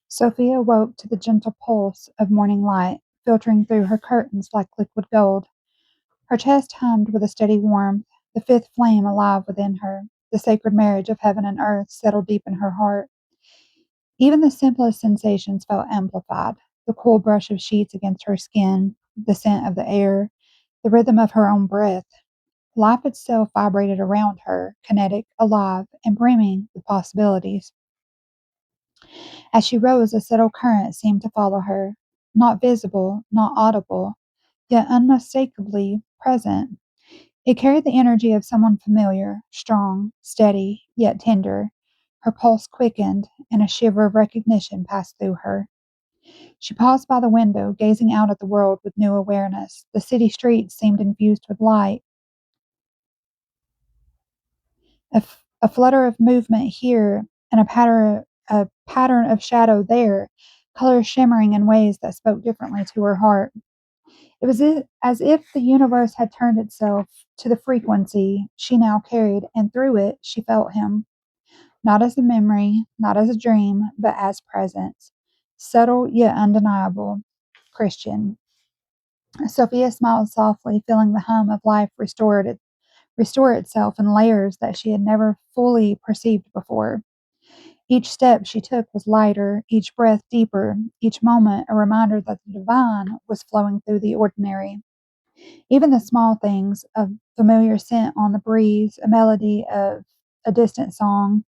Sophia woke to the gentle pulse of morning light, filtering through her curtains like liquid gold. Her chest hummed with a steady warmth, the fifth flame alive within her. The sacred marriage of heaven and earth settled deep in her heart. Even the simplest sensations felt amplified: the cool brush of sheets against her skin, the scent of the air, the rhythm of her own breath. Life itself vibrated around her, kinetic, alive, and brimming with possibilities. As she rose, a subtle current seemed to follow her, not visible, not audible, yet unmistakably present. It carried the energy of someone familiar, strong, steady, yet tender. Her pulse quickened, and a shiver of recognition passed through her. She paused by the window, gazing out at the world with new awareness. The city streets seemed infused with light, a flutter of movement here, and a pattern of shadow there, colors shimmering in ways that spoke differently to her heart. It was as if the universe had turned itself to the frequency she now carried, and through it she felt him, not as a memory, not as a dream, but as presence, subtle yet undeniable. Christian. Sophia smiled softly, feeling the hum of life restore itself in layers that she had never fully perceived before. Each step she took was lighter, each breath deeper, each moment a reminder that the divine was flowing through the ordinary. Even the small things, a familiar scent on the breeze, a melody of a distant song,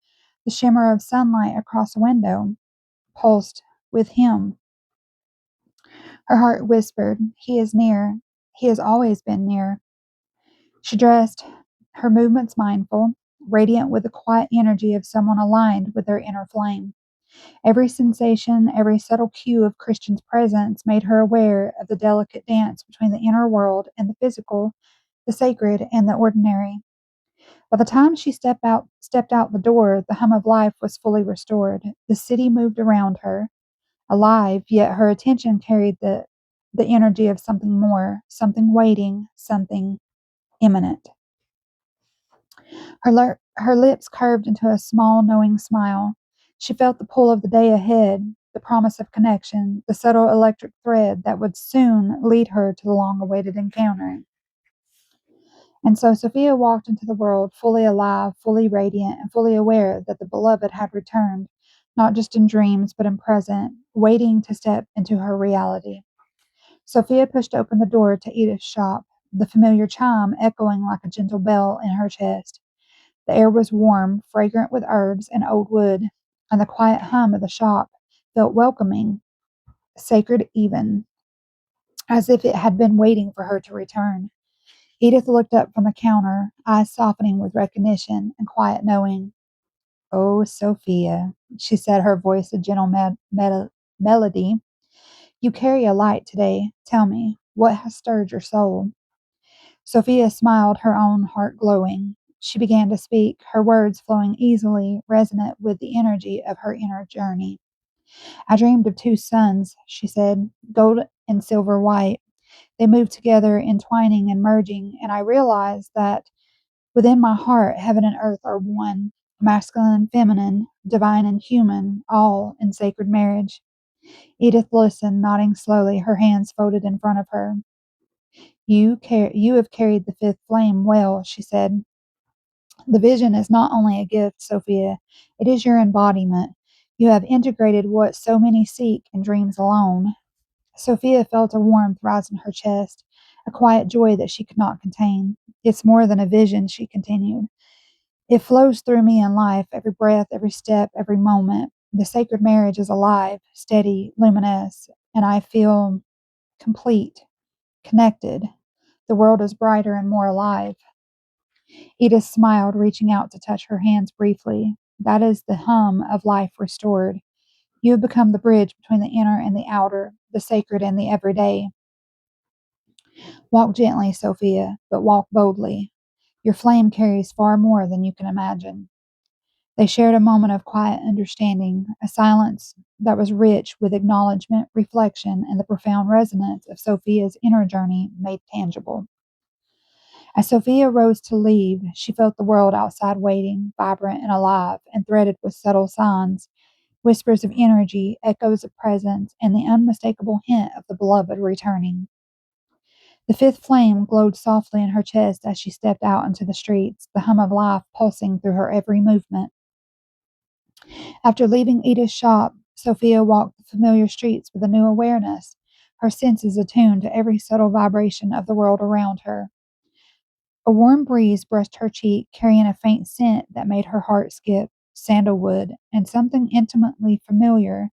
the shimmer of sunlight across a window, pulsed with him. Her heart whispered, "He is near. He has always been near." She dressed, her movements mindful, radiant with the quiet energy of someone aligned with their inner flame. Every sensation, every subtle cue of Christian's presence made her aware of the delicate dance between the inner world and the physical, the sacred and the ordinary. By the time she stepped out the door, the hum of life was fully restored. The city moved around her, alive, yet her attention carried the energy of something more, something waiting, something imminent. Her lips curved into a small, knowing smile. She felt the pull of the day ahead, the promise of connection, the subtle electric thread that would soon lead her to the long awaited encounter. And so Sophia walked into the world fully alive, fully radiant, and fully aware that the beloved had returned, not just in dreams, but in present, waiting to step into her reality. Sophia pushed open the door to Edith's shop, the familiar chime echoing like a gentle bell in her chest. The air was warm, fragrant with herbs and old wood, and the quiet hum of the shop felt welcoming, sacred even, as if it had been waiting for her to return. Edith looked up from the counter, eyes softening with recognition and quiet knowing. "Oh, Sophia," she said, her voice a gentle melody. "You carry a light today. Tell me, what has stirred your soul?" Sophia smiled, her own heart glowing. She began to speak, her words flowing easily, resonant with the energy of her inner journey. "I dreamed of two suns," she said, "gold and silver white. They moved together, entwining and merging, and I realized that within my heart heaven and earth are one, masculine and feminine, divine and human, all in sacred marriage." Edith listened, nodding slowly, her hands folded in front of her. You have carried the fifth flame well," she said. "The vision is not only a gift, Sophia, it is your embodiment. You have integrated what so many seek in dreams alone." Sophia felt a warmth rise in her chest, a quiet joy that she could not contain. "It's more than a vision," she continued. "It flows through me in life, every breath, every step, every moment. The sacred marriage is alive, steady, luminous, and I feel complete, connected. The world is brighter and more alive." Edith smiled, reaching out to touch her hands briefly. "That is the hum of life restored. You have become the bridge between the inner and the outer, the sacred and the everyday. Walk gently, Sophia, but walk boldly. Your flame carries far more than you can imagine." They shared a moment of quiet understanding, a silence that was rich with acknowledgement, reflection, and the profound resonance of Sophia's inner journey made tangible. As Sophia rose to leave, she felt the world outside waiting, vibrant and alive, and threaded with subtle signs. whispers of energy, echoes of presence, and the unmistakable hint of the beloved returning. The fifth flame glowed softly in her chest as she stepped out into the streets, the hum of life pulsing through her every movement. After leaving Edith's shop, Sophia walked the familiar streets with a new awareness, her senses attuned to every subtle vibration of the world around her. A warm breeze brushed her cheek, carrying a faint scent that made her heart skip, sandalwood, and something intimately familiar,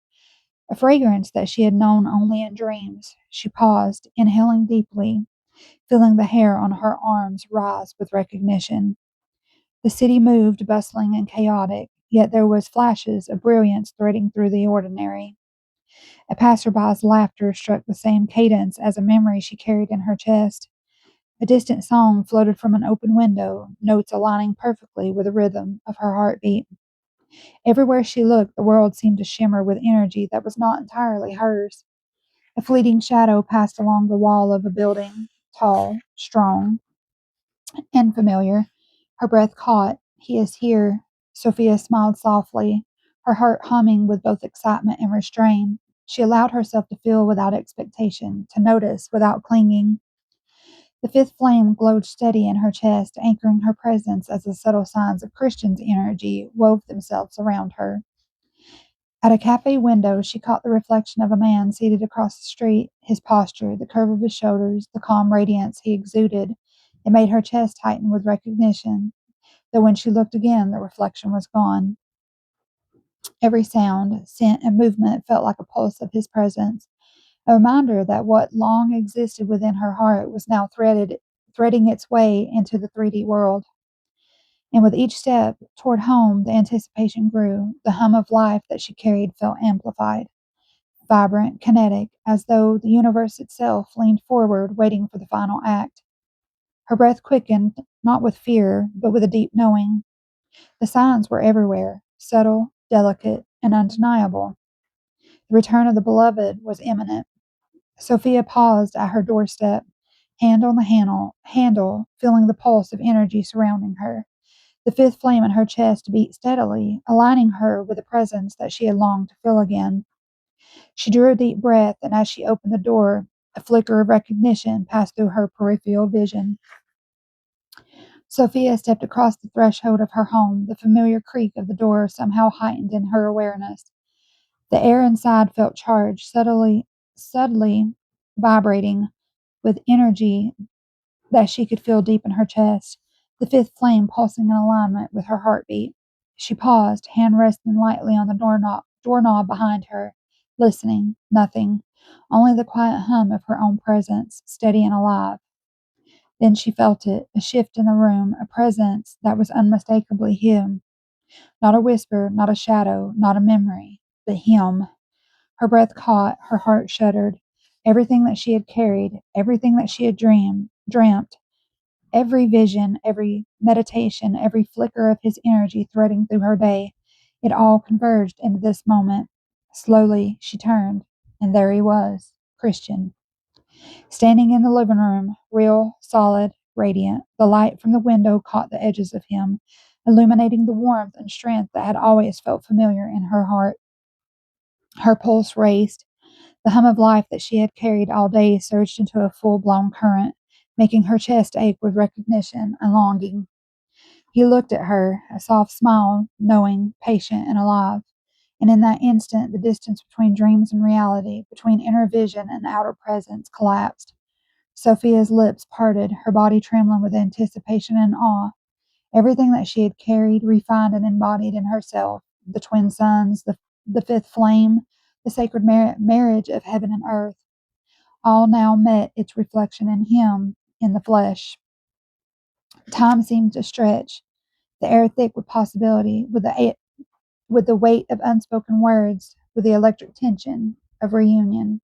a fragrance that she had known only in dreams. She paused, inhaling deeply, feeling the hair on her arms rise with recognition. The city moved, bustling and chaotic, yet there was flashes of brilliance threading through the ordinary. A passerby's laughter struck the same cadence as a memory she carried in her chest. A distant song floated from an open window, notes aligning perfectly with the rhythm of her heartbeat. Everywhere she looked, the world seemed to shimmer with energy that was not entirely hers. A fleeting shadow passed along the wall of a building, tall, strong, and familiar. Her breath caught. He is here. Sophia smiled softly, her heart humming with both excitement and restraint. She allowed herself to feel without expectation, to notice without clinging. The fifth flame glowed steady in her chest, anchoring her presence as the subtle signs of Christian's energy wove themselves around her. At a cafe window, she caught the reflection of a man seated across the street. His posture, the curve of his shoulders, the calm radiance he exuded, it made her chest tighten with recognition, though when she looked again, the reflection was gone. Every sound, scent, and movement felt like a pulse of his presence, a reminder that what long existed within her heart was now threading its way into the 3D world. And with each step toward home, the anticipation grew. The hum of life that she carried felt amplified, vibrant, kinetic, as though the universe itself leaned forward, waiting for the final act. Her breath quickened, not with fear, but with a deep knowing. The signs were everywhere, subtle, delicate, and undeniable. The return of the beloved was imminent. Sophia paused at her doorstep, hand on the handle, feeling the pulse of energy surrounding her. The fifth flame in her chest beat steadily, aligning her with the presence that she had longed to feel again. She drew a deep breath, and as she opened the door, a flicker of recognition passed through her peripheral vision. Sophia stepped across the threshold of her home, the familiar creak of the door somehow heightened in her awareness. The air inside felt charged, subtly vibrating with energy that she could feel deep in her chest, the fifth flame pulsing in alignment with her heartbeat. She paused, hand resting lightly on the doorknob behind her, listening. Nothing, only the quiet hum of her own presence, steady and alive. Then she felt it, a shift in the room, a presence that was unmistakably him. Not a whisper, not a shadow, not a memory, but him. Her breath caught, her heart shuddered. Everything that she had carried, everything that she had dreamt, every vision, every meditation, every flicker of his energy threading through her day, it all converged into this moment. Slowly, she turned, and there he was, Christian, standing in the living room, real, solid, radiant. The light from the window caught the edges of him, illuminating the warmth and strength that had always felt familiar in her heart. Her pulse raced. The hum of life that she had carried all day surged into a full-blown current, making her chest ache with recognition and longing. He looked at her, a soft smile, knowing, patient, and alive. And in that instant, the distance between dreams and reality, between inner vision and outer presence, collapsed. Sophia's lips parted, her body trembling with anticipation and awe. Everything that she had carried, refined, and embodied in herself, the twin suns, the fifth flame, the sacred marriage of heaven and earth, all now met its reflection in him, in the flesh. Time seemed to stretch, the air thick with possibility, with the weight of unspoken words, with the electric tension of reunion.